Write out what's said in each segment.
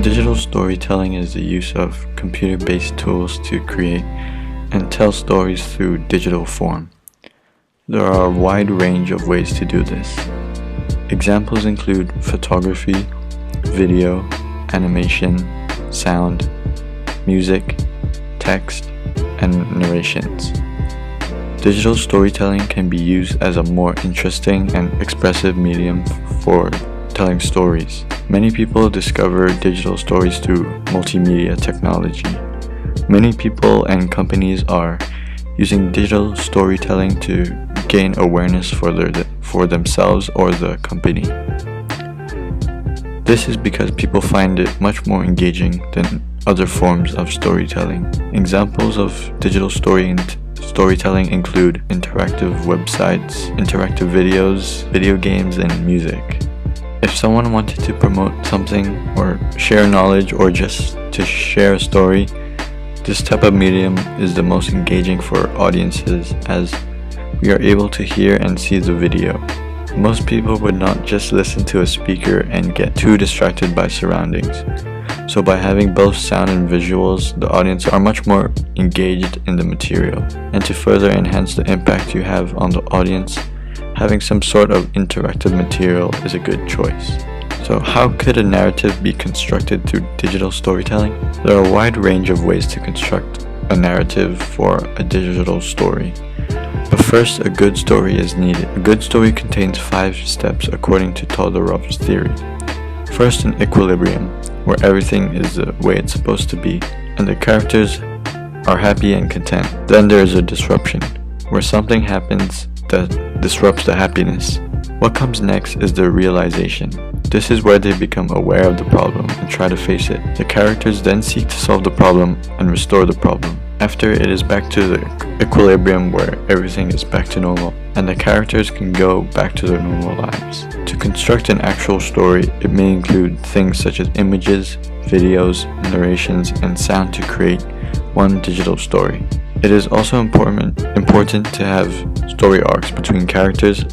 Digital storytelling is the use of computer-based tools to create and tell stories through digital form. There are a wide range of ways to do this. Examples include photography, video, animation, sound, music, text, and narrations. Digital storytelling can be used as a more interesting and expressive medium for telling stories. Many people discover digital stories through multimedia technology. Many people and companies are using digital storytelling to gain awareness for themselves or the company. This is because people find it much more engaging than other forms of storytelling. Examples of digital storytelling include interactive websites, interactive videos, video games, and music. If someone wanted to promote something or share knowledge or just to share a story, this type of medium is the most engaging for audiences as we are able to hear and see the video. Most people would not just listen to a speaker and get too distracted by surroundings. So by having both sound and visuals, the audience are much more engaged in the material. And to further enhance the impact you have on the audience, having some sort of interactive material is a good choice. So how could a narrative be constructed through digital storytelling? There are a wide range of ways to construct a narrative for a digital story. But first, a good story is needed. A good story contains 5 steps according to Todorov's theory. First, an equilibrium, where everything is the way it's supposed to be, and the characters are happy and content. Then there is a disruption, where something happens that disrupts the happiness. What comes next is the realization. This is where they become aware of the problem and try to face it. The characters then seek to solve the problem and restore the problem. After, it is back to the equilibrium where everything is back to normal, and the characters can go back to their normal lives. To construct an actual story, it may include things such as images, videos, narrations, and sound to create one digital story. It is also important to have story arcs between characters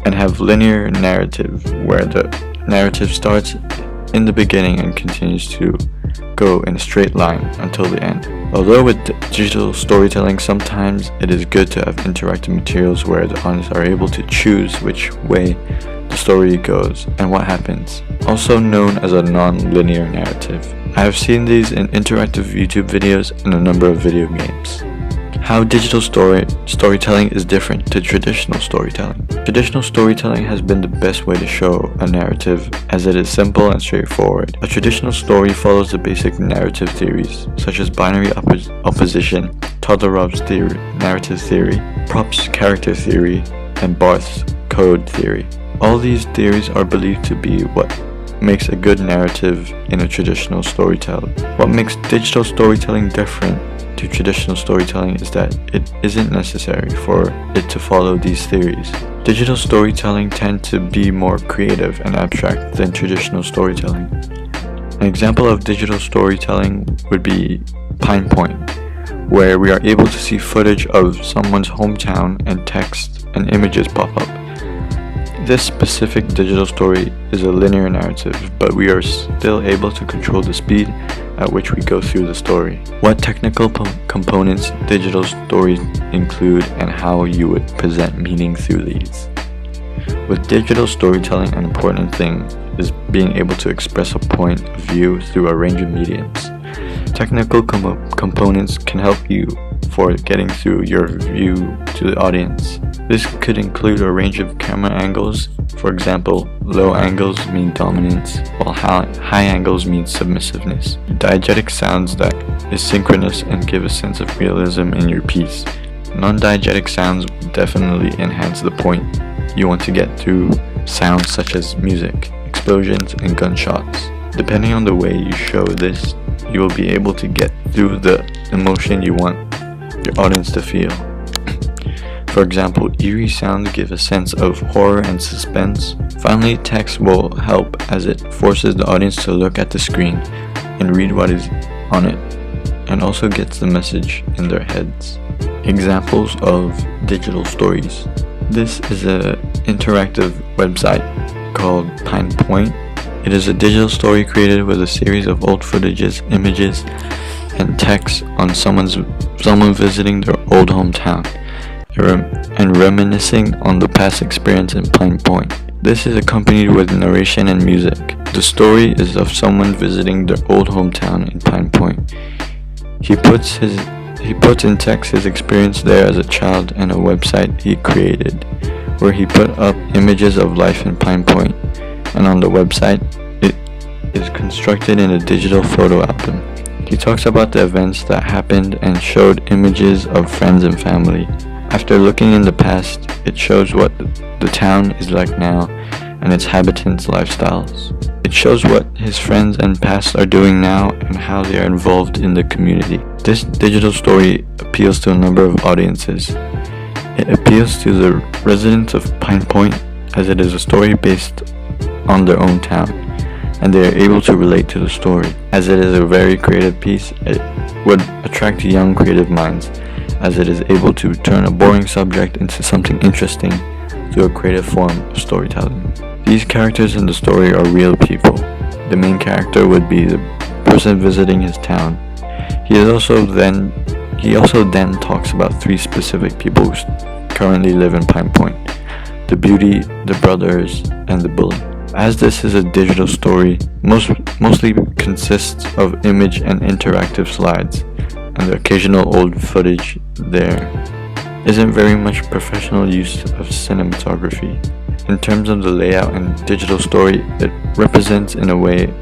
and have linear narrative where the narrative starts in the beginning and continues to go in a straight line until the end. Although with digital storytelling, sometimes it is good to have interactive materials where the audience are able to choose which way the story goes and what happens, also known as a non-linear narrative. I have seen these in interactive YouTube videos and a number of video games. How digital storytelling is different to traditional storytelling. Traditional storytelling has been the best way to show a narrative as it is simple and straightforward. A traditional story follows the basic narrative theories such as binary opposition, Todorov's narrative theory, Propp's character theory, and Barth's code theory. All these theories are believed to be what makes a good narrative in a traditional storytelling. What makes digital storytelling different to traditional storytelling is that it isn't necessary for it to follow these theories. Digital storytelling tends to be more creative and abstract than traditional storytelling. An example of digital storytelling would be Pine Point, where we are able to see footage of someone's hometown and text and images pop up. This specific digital story is a linear narrative, but we are still able to control the speed at which we go through the story. What technical components digital stories include and how you would present meaning through these. With digital storytelling, an important thing is being able to express a point of view through a range of mediums. Technical components can help you for getting through your view to the audience. This could include a range of camera angles. For example, low angles mean dominance, while high angles mean submissiveness. Diegetic sounds that is synchronous and give a sense of realism in your piece. Non-diegetic sounds will definitely enhance the point you want to get through sounds such as music, explosions, and gunshots. Depending on the way you show this, you will be able to get through the emotion you want your audience to feel. For example, eerie sounds give a sense of horror and suspense. Finally, text will help as it forces the audience to look at the screen and read what is on it, and also gets the message in their heads. Examples of digital stories. This is an interactive website called Pine Point. It is a digital story created with a series of old footages, images, and text on someone visiting their old hometown and reminiscing on the past experience in Pine Point. This is accompanied with narration and music. The story is of someone visiting their old hometown in Pine Point. He puts in text his experience there as a child and a website he created, where he put up images of life in Pine Point, and on the website it is constructed in a digital photo album. He talks about the events that happened and showed images of friends and family. After looking in the past, it shows what the town is like now and its inhabitants' lifestyles. It shows what his friends and past are doing now and how they are involved in the community. This digital story appeals to a number of audiences. It appeals to the residents of Pine Point as it is a story based on their own town, and they are able to relate to the story. As it is a very creative piece, it would attract young creative minds, as it is able to turn a boring subject into something interesting through a creative form of storytelling. These characters in the story are real people. The main character would be the person visiting his town. He also then talks about 3 specific people who currently live in Pine Point: the beauty, the brothers, and the bully. As this is a digital story, mostly consists of image and interactive slides, and the occasional old footage there isn't very much professional use of cinematography. In terms of the layout and digital story, it represents in a way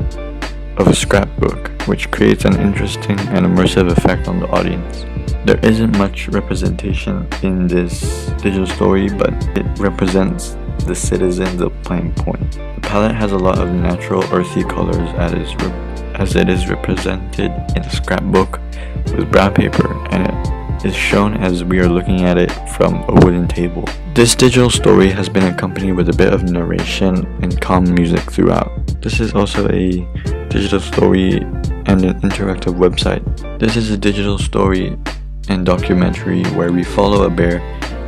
of a scrapbook, which creates an interesting and immersive effect on the audience. There isn't much representation in this digital story, but it represents the citizens of Pine Point. The palette has a lot of natural earthy colors as it is represented in a scrapbook with brown paper, and it is shown as we are looking at it from a wooden table. This digital story has been accompanied with a bit of narration and calm music throughout. This is also a digital story and an interactive website. This is a digital story and documentary where we follow a bear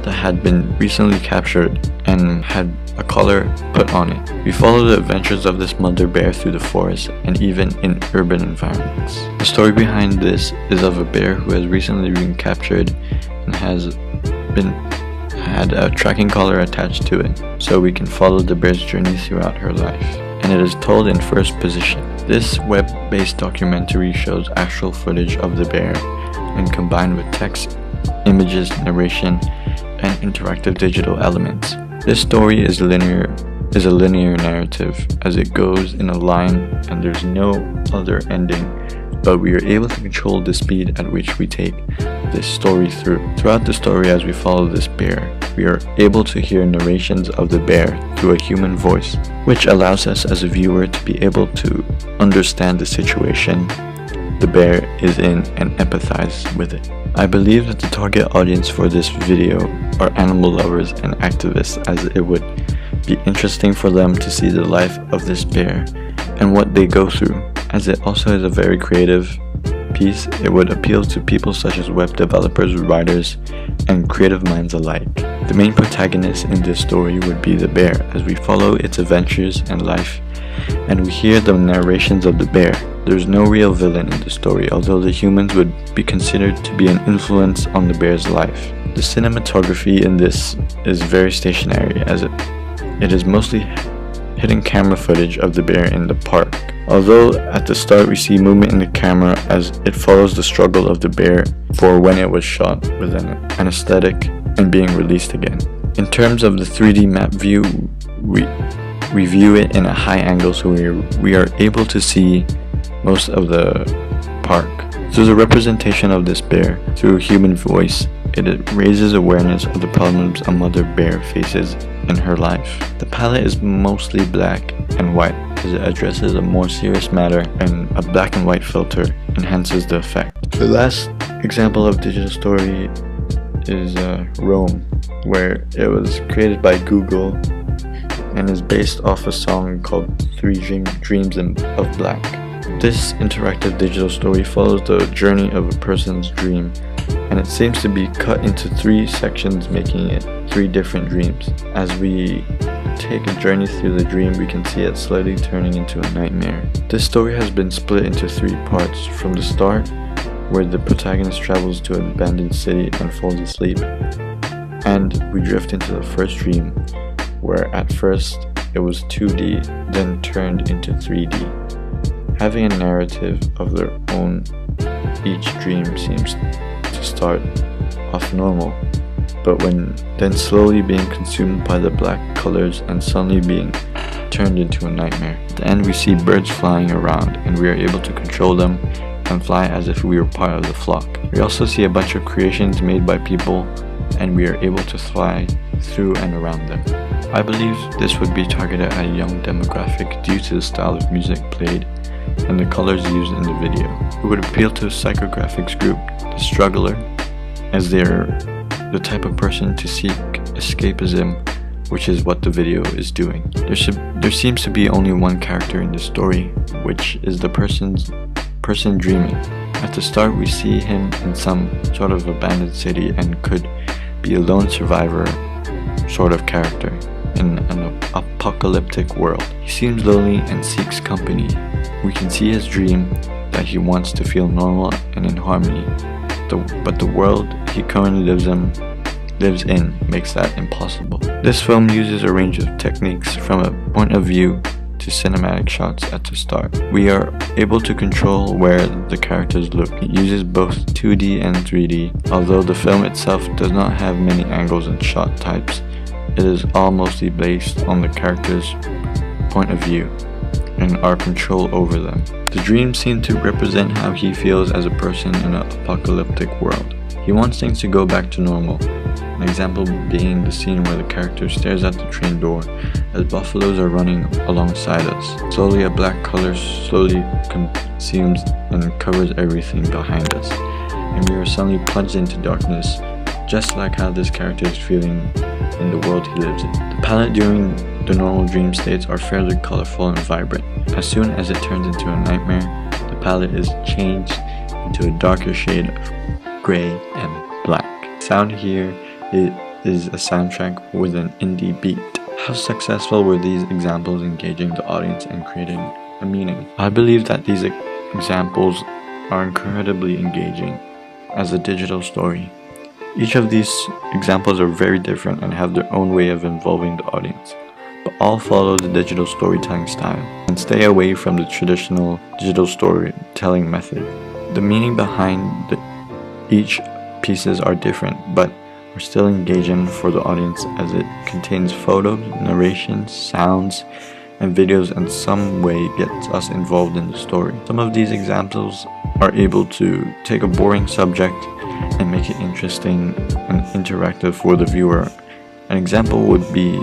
that had been recently captured and had a collar put on it. We follow the adventures of this mother bear through the forest and even in urban environments. The story behind this is of a bear who has recently been captured and had a tracking collar attached to it, so we can follow the bear's journey throughout her life. And it is told in first position. This web-based documentary shows actual footage of the bear and combined with text, images, narration, and interactive digital elements. This story is a linear narrative, as it goes in a line and there's no other ending, but we are able to control the speed at which we take this story through. Throughout the story, as we follow this bear, we are able to hear narrations of the bear through a human voice, which allows us as a viewer to be able to understand the situation the bear is in and empathize with it. I believe that the target audience for this video are animal lovers and activists, as it would be interesting for them to see the life of this bear and what they go through. As it also is a very creative piece, it would appeal to people such as web developers, writers, and creative minds alike. The main protagonist in this story would be the bear, as we follow its adventures and life, and we hear the narrations of the bear. There is no real villain in the story, although the humans would be considered to be an influence on the bear's life. The cinematography in this is very stationary, as it is mostly hidden camera footage of the bear in the park. Although at the start we see movement in the camera as it follows the struggle of the bear for when it was shot with an anesthetic and being released again. In terms of the 3D map view, we view it in a high angle, so we are able to see most of the park. Through the representation of this bear through a human voice, it raises awareness of the problems a mother bear faces in her life. The palette is mostly black and white, as it addresses a more serious matter, and a black and white filter enhances the effect. The last example of digital story is Rome, where it was created by Google and is based off a song called Three Dreams of Black. This interactive digital story follows the journey of a person's dream, and it seems to be cut into 3 sections, making it 3 different dreams. As we take a journey through the dream, we can see it slowly turning into a nightmare. This story has been split into 3 parts. From the start, where the protagonist travels to an abandoned city and falls asleep, and we drift into the first dream, where at first it was 2D, then turned into 3D. Having a narrative of their own, each dream seems to start off normal, but when then slowly being consumed by the black colors and suddenly being turned into a nightmare. At the end, we see birds flying around, and we are able to control them and fly as if we were part of the flock. We also see a bunch of creations made by people, and we are able to fly through and around them. I believe this would be targeted at a young demographic due to the style of music played and the colors used in the video. It would appeal to a psychographics group, the struggler, as they are the type of person to seek escapism, which is what the video is doing. There seems to be only one character in the story, which is the person dreaming. At the start, we see him in some sort of abandoned city and could be a lone survivor sort of character in an apocalyptic world. He seems lonely and seeks company. We can see his dream that he wants to feel normal and in harmony, but the world he currently lives in makes that impossible. This film uses a range of techniques from a point of view to cinematic shots at the start. We are able to control where the characters look. It uses both 2D and 3D. Although the film itself does not have many angles and shot types, it is all mostly based on the character's point of view and our control over them. The dreams seem to represent how he feels as a person in an apocalyptic world. He wants things to go back to normal. An example being the scene where the character stares at the train door as buffaloes are running alongside us. Slowly a black color slowly consumes and covers everything behind us, and we are suddenly plunged into darkness, just like how this character is feeling in the world he lives in. The palette during the normal dream states are fairly colorful and vibrant. As soon as it turns into a nightmare, the palette is changed into a darker shade of gray and black. Sound here is a soundtrack with an indie beat. How successful were these examples engaging the audience and creating a meaning? I believe that these examples are incredibly engaging as a digital story. Each of these examples are very different and have their own way of involving the audience, but all follow the digital storytelling style and stay away from the traditional digital storytelling method. The meaning behind each pieces are different, but are still engaging for the audience as it contains photos, narrations, sounds, and videos, and some way gets us involved in the story. Some of these examples are able to take a boring subject and make it interesting and interactive for the viewer. An example would be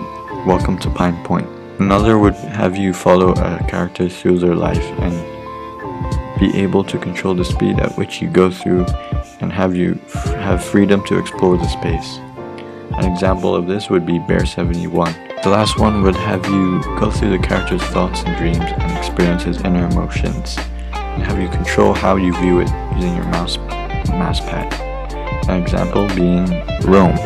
Welcome to Pine Point. Another would have you follow a character through their life and be able to control the speed at which you go through and have freedom to explore the space. An example of this would be Bear 71. The last one would have you go through the character's thoughts and dreams and experience his inner emotions, and have you control how you view it using your mouse pad. An example being Rome.